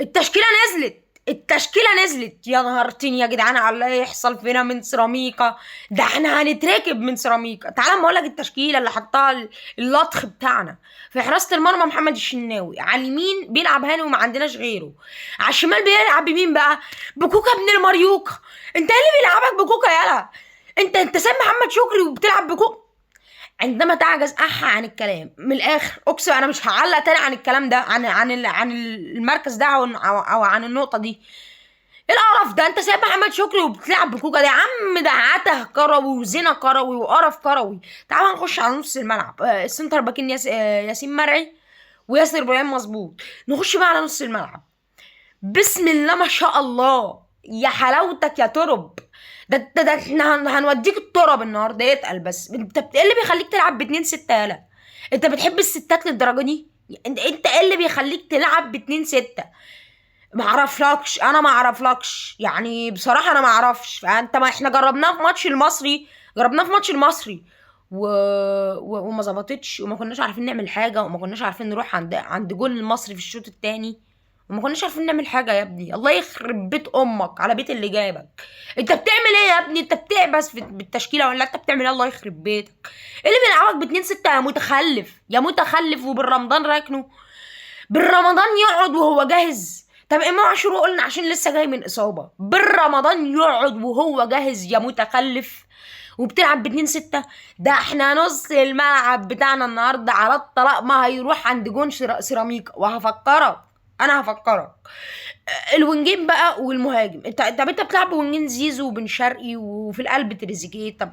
التشكيله نزلت يا نهارتين يا جدعان على اللي يحصل فينا من سيراميكا. ده احنا هنتركب من سيراميكا. تعالى اما اقول لك التشكيله اللي حطها اللطخ بتاعنا. في حراسه المرمى محمد الشناوي، على اليمين بيلعب هاني وما عندناش غيره، على الشمال بيلعب بمين بقى؟ بكوكا ابن المريوكا. انت ايه اللي بيلعبك بكوكا يالا؟ انت سايب محمد شكري وبتلعب بكوكا. عندما تعجز عن الكلام من الاخر، اقسم انا مش هعلق تاني عن الكلام ده، عن المركز ده او عن النقطه دي. ايه القرف ده؟ انت سايب محمد شكري وبتلعب بكوكا؟ ده يا عم ده عته كروي وزنا كروي وقرف كروي. تعال نخش على نص الملعب. السنتر باكين ياسين مرعي وياسر ابراهيم مظبوط. نخش بقى على نص الملعب. بسم الله ما شاء الله يا حلاوتك يا ترب. ده احنا هنوديك التراب النهارده. اتقل بس. انت ايه اللي بيخليك تلعب باتنين ستة يالا؟ انت بتحب الستات للدرجه دي؟ انت ايه اللي بيخليك تلعب باتنين ستة؟ انا ما اعرفلكش يعني بصراحه انا ما اعرفش. فانت ما احنا جربناه في ماتش المصري وما ظبطتش، وما كناش عارفين نعمل حاجه، وما كناش عارفين نروح عند جول المصري في الشوط الثاني، وما كناش عارفين نعمل حاجه. يا ابني الله يخرب بيت امك على بيت اللي جابك. انت بتعمل ايه يا ابني؟ انت بتعبس بالتشكيله ولا انت بتعمل ايه؟ الله يخرب بيتك. ايه اللي بيلعبك باتنين ستة يا متخلف يا متخلف؟ وبالرمضان راكنه بالرمضان يقعد وهو جاهز. طب امام عاشور قلنا عشان لسه جاي من اصابه، بالرمضان يقعد وهو جاهز يا متخلف وبتلعب باتنين ستة. ده احنا نص الملعب بتاعنا النهارده على الطلاق ما هيروح عند جون سيراميكا. وهفكرك انا هفكرك الوينجين بقى والمهاجم. انت بتلعب بوينجين زيزو وبن شرقي وفي القلب تريزيجيه. طب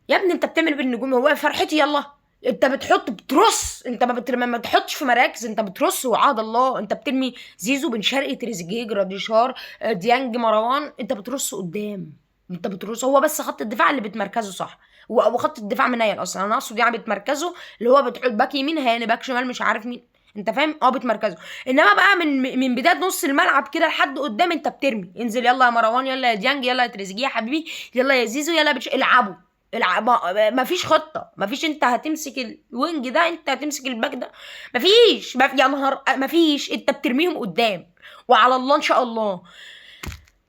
يا ابني انت بتعمل بالنجوم؟ هو فرحتي يلا؟ انت بترص. انت ما بتحطش في مراكز، انت بترص وعاد الله. انت بترمي زيزو بن شرقي تريزيجيه جراديشار ديانج مروان. انت بترص قدام. انت بترص. هو بس خط الدفاع اللي بتمركزه صح، وخط الدفاع منيل اصلا. انا اقصد يعني بتمركزه اللي هو بتحط باك يمين هاني، باك شمال مش عارف مين. انت فاهم؟ بتمركزه. انما بقى من بدايه نص الملعب كده لحد قدام انت بترمي. انزل يلا يا مروان، يلا يا ديانج، يلا يا تريزيجيه يا حبيبي، يلا يا زيزو، يلا العبوا. ما فيش خطه، ما فيش. انت هتمسك الوينج ده، انت هتمسك الباك ده، ما فيش. يا نهار ما فيش. انت بترميهم قدام وعلى الله ان شاء الله.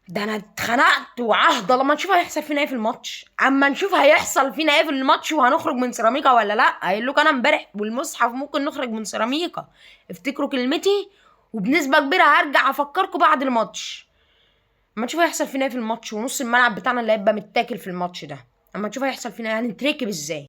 ده انا اتخنقت وعهد لما نشوف هيحصل فينا ايه في الماتش. اما نشوف هيحصل فينا ايه في الماتش وهنخرج من سيراميكا ولا لا. قايل لكم انا امبارح والمصحف ممكن نخرج من سيراميكا. افتكروا كلمتي، وبنسبه كبيره هرجع افكركم بعد الماتش. اما نشوف هيحصل فينا ايه في الماتش ونص الملعب بتاعنا اللي هيبقى متاكل في الماتش ده. اما نشوف هيحصل فينا هنتركب ازاي.